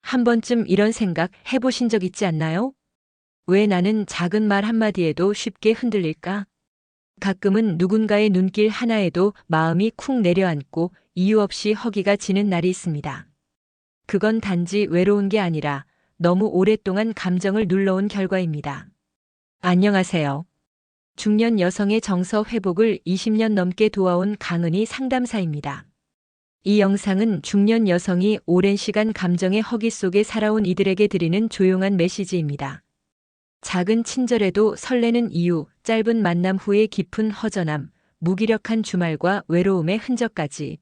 한 번쯤 이런 생각 해보신 적 있지 않나요? 왜 나는 작은 말 한마디에도 쉽게 흔들릴까? 가끔은 누군가의 눈길 하나에도 마음이 쿵 내려앉고 이유 없이 허기가 지는 날이 있습니다. 그건 단지 외로운 게 아니라 너무 오랫동안 감정을 눌러온 결과입니다. 안녕하세요. 중년 여성의 정서 회복을 20년 넘게 도와온 강은희 상담사입니다. 이 영상은 중년 여성이 오랜 시간 감정의 허기 속에 살아온 이들에게 드리는 조용한 메시지입니다. 작은 친절에도 설레는 이유, 짧은 만남 후의 깊은 허전함, 무기력한 주말과 외로움의 흔적까지.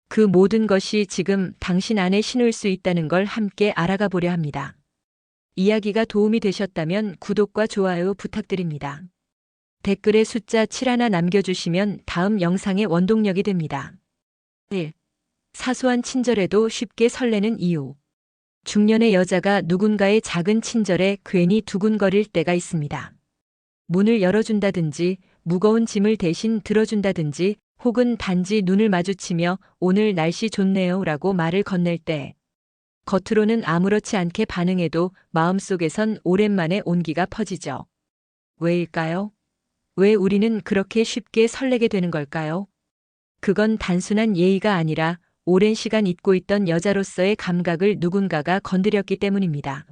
그 모든 것이 지금 당신 안에 신을 수 있다는 걸 함께 알아가 보려 합니다. 이야기가 도움이 되셨다면 구독과 좋아요 부탁드립니다. 댓글에 숫자 7 하나 남겨주시면 다음 영상의 원동력이 됩니다. 1. 사소한 친절에도 쉽게 설레는 이유. 중년의 여자가 누군가의 작은 친절에 괜히 두근거릴 때가 있습니다. 문을 열어준다든지, 무거운 짐을 대신 들어준다든지, 혹은 단지 눈을 마주치며 오늘 날씨 좋네요 라고 말을 건넬 때. 겉으로는 아무렇지 않게 반응해도 마음속에선 오랜만에 온기가 퍼지죠. 왜일까요? 왜 우리는 그렇게 쉽게 설레게 되는 걸까요? 그건 단순한 예의가 아니라 오랜 시간 잊고 있던 여자로서의 감각을 누군가가 건드렸기 때문입니다.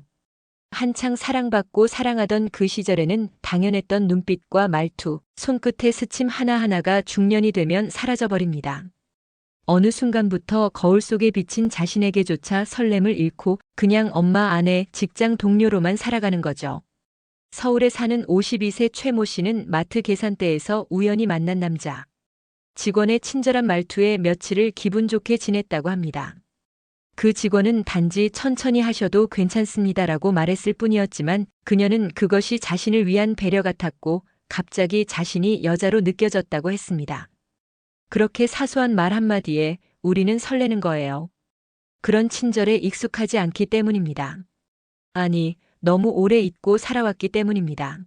한창 사랑받고 사랑하던 그 시절에는 당연했던 눈빛과 말투, 손끝의 스침 하나하나가 중년이 되면 사라져버립니다. 어느 순간부터 거울 속에 비친 자신에게조차 설렘을 잃고 그냥 엄마, 아내, 직장 동료로만 살아가는 거죠. 서울에 사는 52세 최모 씨는 마트 계산대에서 우연히 만난 남자. 직원의 친절한 말투에 며칠을 기분 좋게 지냈다고 합니다. 그 직원은 단지 천천히 하셔도 괜찮습니다라고 말했을 뿐이었지만 그녀는 그것이 자신을 위한 배려 같았고 갑자기 자신이 여자로 느껴졌다고 했습니다. 그렇게 사소한 말 한마디에 우리는 설레는 거예요. 그런 친절에 익숙하지 않기 때문입니다. 아니, 너무 오래 잊고 살아왔기 때문입니다.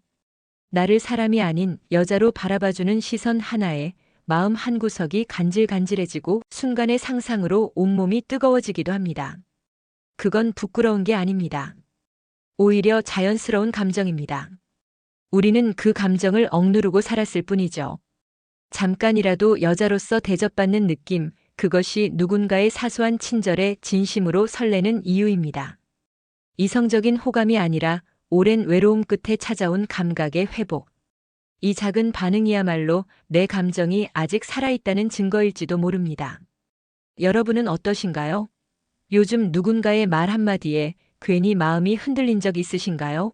나를 사람이 아닌 여자로 바라봐주는 시선 하나에 마음 한구석이 간질간질해지고 순간의 상상으로 온몸이 뜨거워지기도 합니다. 그건 부끄러운 게 아닙니다. 오히려 자연스러운 감정입니다. 우리는 그 감정을 억누르고 살았을 뿐이죠. 잠깐이라도 여자로서 대접받는 느낌, 그것이 누군가의 사소한 친절에 진심으로 설레는 이유입니다. 이성적인 호감이 아니라 오랜 외로움 끝에 찾아온 감각의 회복. 이 작은 반응이야말로 내 감정이 아직 살아있다는 증거일지도 모릅니다. 여러분은 어떠신가요? 요즘 누군가의 말 한마디에 괜히 마음이 흔들린 적 있으신가요?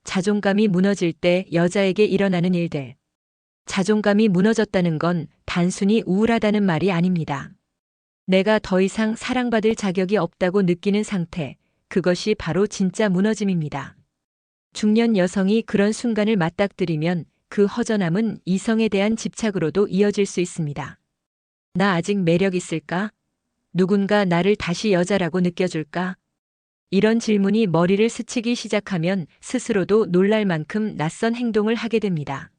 자존감이 무너질 때 여자에게 일어나는 일들. 자존감이 무너졌다는 건 단순히 우울하다는 말이 아닙니다. 내가 더 이상 사랑받을 자격이 없다고 느끼는 상태, 그것이 바로 진짜 무너짐입니다. 중년 여성이 그런 순간을 맞닥뜨리면 그 허전함은 이성에 대한 집착으로도 이어질 수 있습니다. 나 아직 매력 있을까? 누군가 나를 다시 여자라고 느껴줄까? 이런 질문이 머리를 스치기 시작하면 스스로도 놀랄 만큼 낯선 행동을 하게 됩니다.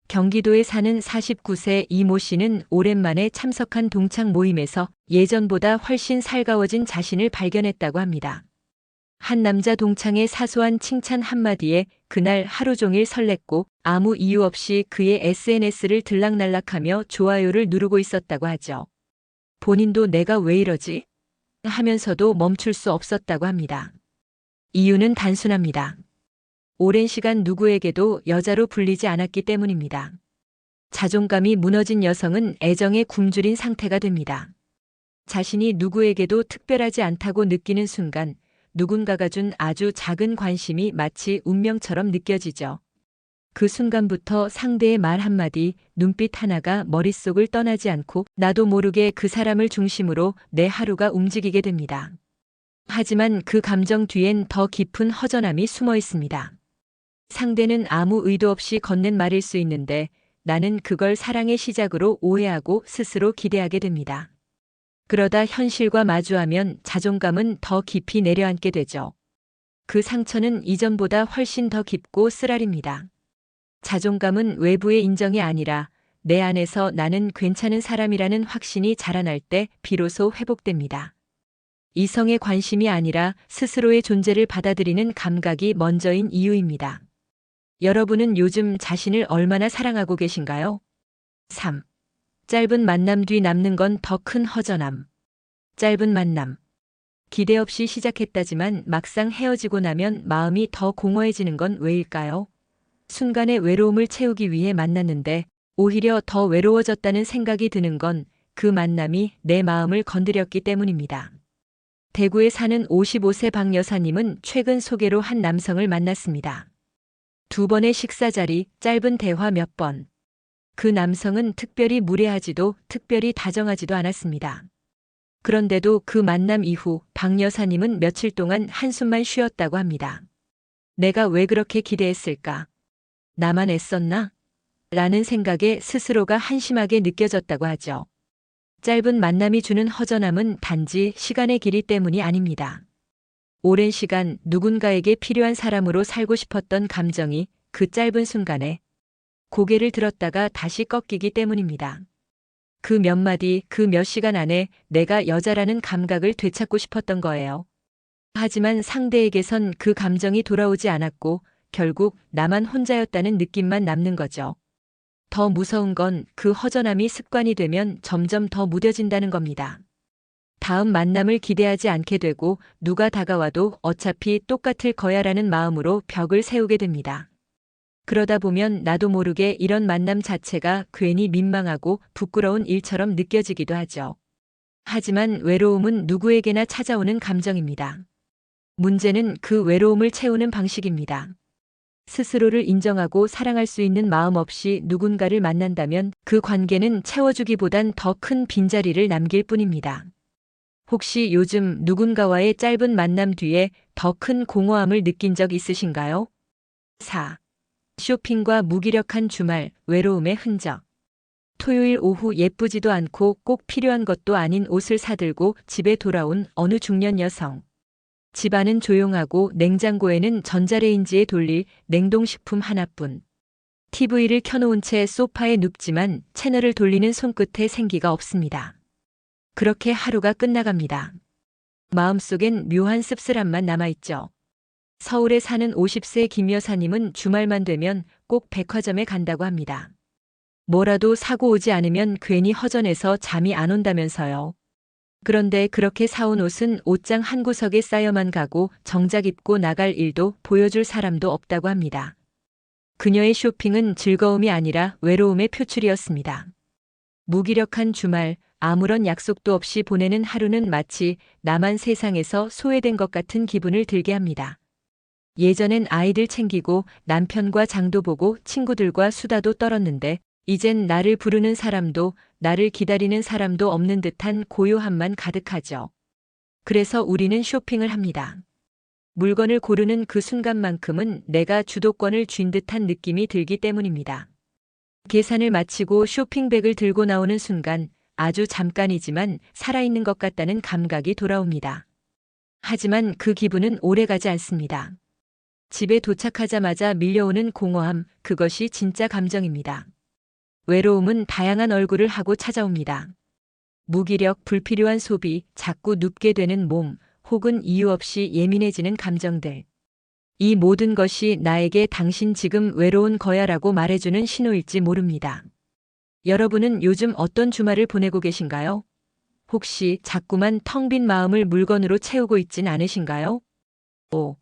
경기도에 사는 49세 이모 씨는 오랜만에 참석한 동창 모임에서 예전보다 훨씬 살가워진 자신을 발견했다고 합니다. 한 남자 동창의 사소한 칭찬 한마디에 그날 하루 종일 설렜고 아무 이유 없이 그의 SNS를 들락날락하며 좋아요를 누르고 있었다고 하죠. 본인도 내가 왜 이러지? 하면서도 멈출 수 없었다고 합니다. 이유는 단순합니다. 오랜 시간 누구에게도 여자로 불리지 않았기 때문입니다. 자존감이 무너진 여성은 애정에 굶주린 상태가 됩니다. 자신이 누구에게도 특별하지 않다고 느끼는 순간 누군가가 준 아주 작은 관심이 마치 운명처럼 느껴지죠. 그 순간부터 상대의 말 한마디, 눈빛 하나가 머릿속을 떠나지 않고 나도 모르게 그 사람을 중심으로 내 하루가 움직이게 됩니다. 하지만 그 감정 뒤엔 더 깊은 허전함이 숨어 있습니다. 상대는 아무 의도 없이 건넨 말일 수 있는데 나는 그걸 사랑의 시작으로 오해하고 스스로 기대하게 됩니다. 그러다 현실과 마주하면 자존감은 더 깊이 내려앉게 되죠. 그 상처는 이전보다 훨씬 더 깊고 쓰라립니다. 자존감은 외부의 인정이 아니라 내 안에서 나는 괜찮은 사람이라는 확신이 자라날 때 비로소 회복됩니다. 이성의 관심이 아니라 스스로의 존재를 받아들이는 감각이 먼저인 이유입니다. 여러분은 요즘 자신을 얼마나 사랑하고 계신가요? 3. 짧은 만남 뒤 남는 건 더 큰 허전함. 짧은 만남. 기대 없이 시작했다지만 막상 헤어지고 나면 마음이 더 공허해지는 건 왜일까요? 순간의 외로움을 채우기 위해 만났는데 오히려 더 외로워졌다는 생각이 드는 건 그 만남이 내 마음을 건드렸기 때문입니다. 대구에 사는 55세 박 여사님은 최근 소개로 한 남성을 만났습니다. 2번의 식사 자리, 짧은 대화 몇 번. 그 남성은 특별히 무례하지도 특별히 다정하지도 않았습니다. 그런데도 그 만남 이후 박 여사님은 며칠 동안 한숨만 쉬었다고 합니다. 내가 왜 그렇게 기대했을까? 나만 애썼나? 라는 생각에 스스로가 한심하게 느껴졌다고 하죠. 짧은 만남이 주는 허전함은 단지 시간의 길이 때문이 아닙니다. 오랜 시간 누군가에게 필요한 사람으로 살고 싶었던 감정이 그 짧은 순간에 고개를 들었다가 다시 꺾이기 때문입니다. 그 몇 마디, 그 몇 시간 안에 내가 여자라는 감각을 되찾고 싶었던 거예요. 하지만 상대에게선 그 감정이 돌아오지 않았고 결국 나만 혼자였다는 느낌만 남는 거죠. 더 무서운 건 그 허전함이 습관이 되면 점점 더 무뎌진다는 겁니다. 다음 만남을 기대하지 않게 되고 누가 다가와도 어차피 똑같을 거야라는 마음으로 벽을 세우게 됩니다. 그러다 보면 나도 모르게 이런 만남 자체가 괜히 민망하고 부끄러운 일처럼 느껴지기도 하죠. 하지만 외로움은 누구에게나 찾아오는 감정입니다. 문제는 그 외로움을 채우는 방식입니다. 스스로를 인정하고 사랑할 수 있는 마음 없이 누군가를 만난다면 그 관계는 채워주기보단 더 큰 빈자리를 남길 뿐입니다. 혹시 요즘 누군가와의 짧은 만남 뒤에 더 큰 공허함을 느낀 적 있으신가요? 4. 쇼핑과 무기력한 주말, 외로움의 흔적. 토요일 오후 예쁘지도 않고 꼭 필요한 것도 아닌 옷을 사들고 집에 돌아온 어느 중년 여성. 집안은 조용하고 냉장고에는 전자레인지에 돌릴 냉동식품 하나뿐. TV를 켜놓은 채 소파에 눕지만 채널을 돌리는 손끝에 생기가 없습니다. 그렇게 하루가 끝나갑니다. 마음속엔 묘한 씁쓸함만 남아있죠. 서울에 사는 50세 김 여사님은 주말만 되면 꼭 백화점에 간다고 합니다. 뭐라도 사고 오지 않으면 괜히 허전해서 잠이 안 온다면서요. 그런데 그렇게 사온 옷은 옷장 한 구석에 쌓여만 가고 정작 입고 나갈 일도 보여줄 사람도 없다고 합니다. 그녀의 쇼핑은 즐거움이 아니라 외로움의 표출이었습니다. 무기력한 주말, 아무런 약속도 없이 보내는 하루는 마치 나만 세상에서 소외된 것 같은 기분을 들게 합니다. 예전엔 아이들 챙기고 남편과 장도 보고 친구들과 수다도 떨었는데 이젠 나를 부르는 사람도 나를 기다리는 사람도 없는 듯한 고요함만 가득하죠. 그래서 우리는 쇼핑을 합니다. 물건을 고르는 그 순간만큼은 내가 주도권을 쥔 듯한 느낌이 들기 때문입니다. 계산을 마치고 쇼핑백을 들고 나오는 순간 아주 잠깐이지만 살아있는 것 같다는 감각이 돌아옵니다. 하지만 그 기분은 오래가지 않습니다. 집에 도착하자마자 밀려오는 공허함, 그것이 진짜 감정입니다. 외로움은 다양한 얼굴을 하고 찾아옵니다. 무기력, 불필요한 소비, 자꾸 눕게 되는 몸, 혹은 이유 없이 예민해지는 감정들. 이 모든 것이 나에게 당신 지금 외로운 거야라고 말해주는 신호일지 모릅니다. 여러분은 요즘 어떤 주말을 보내고 계신가요? 혹시 자꾸만 텅 빈 마음을 물건으로 채우고 있진 않으신가요? 5.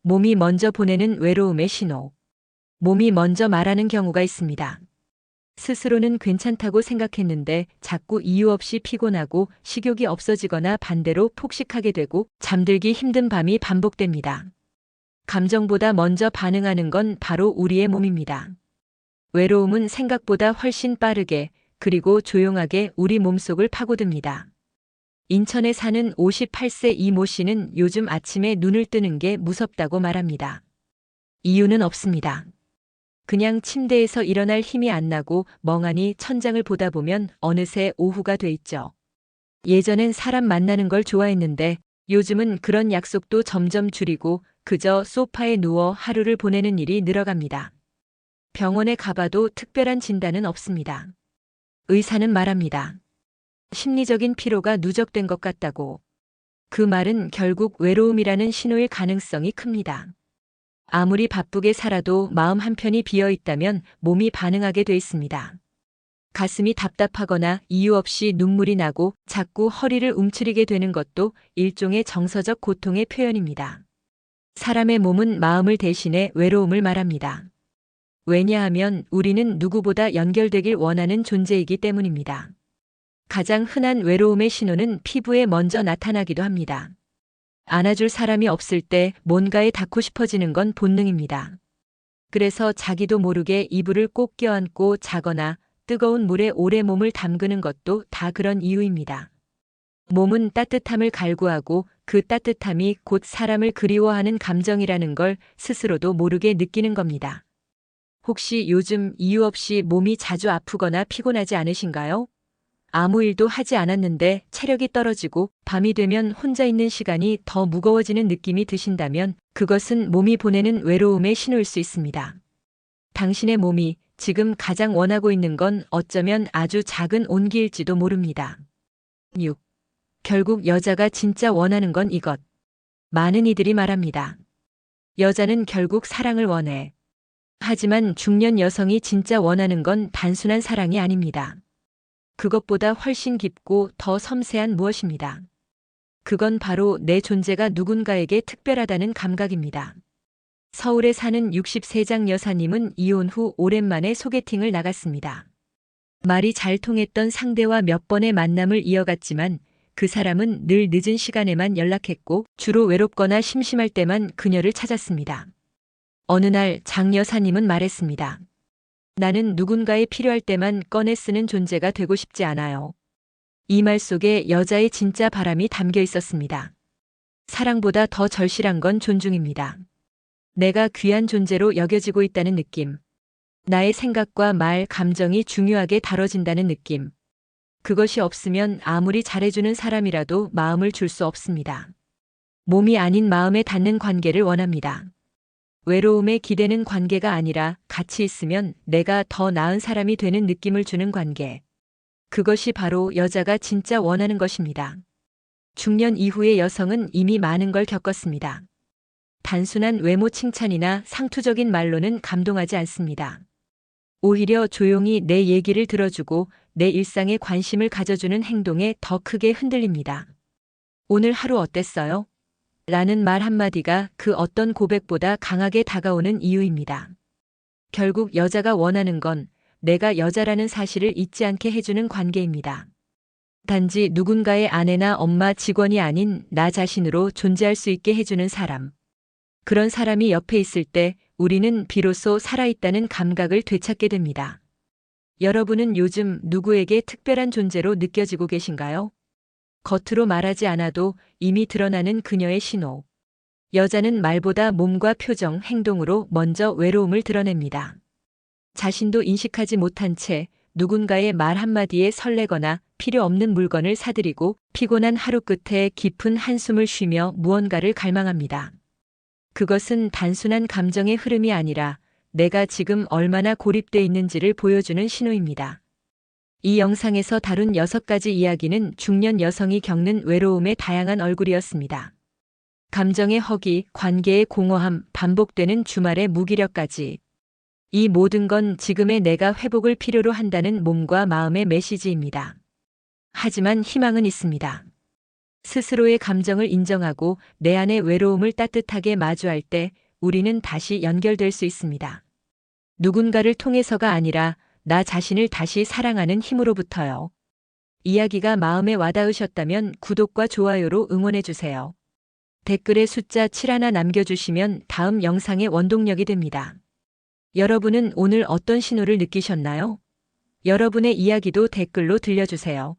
몸이 먼저 보내는 외로움의 신호. 몸이 먼저 말하는 경우가 있습니다. 스스로는 괜찮다고 생각했는데 자꾸 이유 없이 피곤하고 식욕이 없어지거나 반대로 폭식하게 되고 잠들기 힘든 밤이 반복됩니다. 감정보다 먼저 반응하는 건 바로 우리의 몸입니다. 외로움은 생각보다 훨씬 빠르게 그리고 조용하게 우리 몸속을 파고듭니다. 인천에 사는 58세 이모 씨는 요즘 아침에 눈을 뜨는 게 무섭다고 말합니다. 이유는 없습니다. 그냥 침대에서 일어날 힘이 안 나고 멍하니 천장을 보다 보면 어느새 오후가 돼 있죠. 예전엔 사람 만나는 걸 좋아했는데 요즘은 그런 약속도 점점 줄이고 그저 소파에 누워 하루를 보내는 일이 늘어갑니다. 병원에 가봐도 특별한 진단은 없습니다. 의사는 말합니다. 심리적인 피로가 누적된 것 같다고. 그 말은 결국 외로움이라는 신호일 가능성이 큽니다. 아무리 바쁘게 살아도 마음 한편이 비어 있다면 몸이 반응하게 돼 있습니다. 가슴이 답답하거나 이유 없이 눈물이 나고 자꾸 허리를 움츠리게 되는 것도 일종의 정서적 고통의 표현입니다. 사람의 몸은 마음을 대신해 외로움을 말합니다. 왜냐하면 우리는 누구보다 연결되길 원하는 존재이기 때문입니다. 가장 흔한 외로움의 신호는 피부에 먼저 나타나기도 합니다. 안아줄 사람이 없을 때 뭔가에 닿고 싶어지는 건 본능입니다. 그래서 자기도 모르게 이불을 꼭 껴안고 자거나 뜨거운 물에 오래 몸을 담그는 것도 다 그런 이유입니다. 몸은 따뜻함을 갈구하고 그 따뜻함이 곧 사람을 그리워하는 감정이라는 걸 스스로도 모르게 느끼는 겁니다. 혹시 요즘 이유 없이 몸이 자주 아프거나 피곤하지 않으신가요? 아무 일도 하지 않았는데 체력이 떨어지고 밤이 되면 혼자 있는 시간이 더 무거워지는 느낌이 드신다면 그것은 몸이 보내는 외로움의 신호일 수 있습니다. 당신의 몸이 지금 가장 원하고 있는 건 어쩌면 아주 작은 온기일지도 모릅니다. 6. 결국 여자가 진짜 원하는 건 이것. 많은 이들이 말합니다. 여자는 결국 사랑을 원해. 하지만 중년 여성이 진짜 원하는 건 단순한 사랑이 아닙니다. 그것보다 훨씬 깊고 더 섬세한 무엇입니다. 그건 바로 내 존재가 누군가에게 특별하다는 감각입니다. 서울에 사는 63장 여사님은 이혼 후 오랜만에 소개팅을 나갔습니다. 말이 잘 통했던 상대와 몇 번의 만남을 이어갔지만 그 사람은 늘 늦은 시간에만 연락했고 주로 외롭거나 심심할 때만 그녀를 찾았습니다. 어느 날 장 여사님은 말했습니다. 나는 누군가에 필요할 때만 꺼내 쓰는 존재가 되고 싶지 않아요. 이 말 속에 여자의 진짜 바람이 담겨 있었습니다. 사랑보다 더 절실한 건 존중입니다. 내가 귀한 존재로 여겨지고 있다는 느낌. 나의 생각과 말, 감정이 중요하게 다뤄진다는 느낌. 그것이 없으면 아무리 잘해주는 사람이라도 마음을 줄 수 없습니다. 몸이 아닌 마음에 닿는 관계를 원합니다. 외로움에 기대는 관계가 아니라 같이 있으면 내가 더 나은 사람이 되는 느낌을 주는 관계. 그것이 바로 여자가 진짜 원하는 것입니다. 중년 이후의 여성은 이미 많은 걸 겪었습니다. 단순한 외모 칭찬이나 상투적인 말로는 감동하지 않습니다. 오히려 조용히 내 얘기를 들어주고 내 일상에 관심을 가져주는 행동에 더 크게 흔들립니다. 오늘 하루 어땠어요? 라는 말 한마디가 그 어떤 고백보다 강하게 다가오는 이유입니다. 결국 여자가 원하는 건 내가 여자라는 사실을 잊지 않게 해주는 관계입니다. 단지 누군가의 아내나 엄마, 직원이 아닌 나 자신으로 존재할 수 있게 해주는 사람. 그런 사람이 옆에 있을 때 우리는 비로소 살아있다는 감각을 되찾게 됩니다. 여러분은 요즘 누구에게 특별한 존재로 느껴지고 계신가요? 겉으로 말하지 않아도 이미 드러나는 그녀의 신호. 여자는 말보다 몸과 표정, 행동으로 먼저 외로움을 드러냅니다. 자신도 인식하지 못한 채 누군가의 말 한마디에 설레거나 필요 없는 물건을 사들이고 피곤한 하루 끝에 깊은 한숨을 쉬며 무언가를 갈망합니다. 그것은 단순한 감정의 흐름이 아니라 내가 지금 얼마나 고립돼 있는지를 보여주는 신호입니다. 이 영상에서 다룬 6가지 이야기는 중년 여성이 겪는 외로움의 다양한 얼굴이었습니다. 감정의 허기, 관계의 공허함, 반복되는 주말의 무기력까지. 이 모든 건 지금의 내가 회복을 필요로 한다는 몸과 마음의 메시지입니다. 하지만 희망은 있습니다. 스스로의 감정을 인정하고 내 안의 외로움을 따뜻하게 마주할 때 우리는 다시 연결될 수 있습니다. 누군가를 통해서가 아니라 나 자신을 다시 사랑하는 힘으로부터요. 이야기가 마음에 와닿으셨다면 구독과 좋아요로 응원해주세요. 댓글에 숫자 7 하나 남겨주시면 다음 영상의 원동력이 됩니다. 여러분은 오늘 어떤 신호를 느끼셨나요? 여러분의 이야기도 댓글로 들려주세요.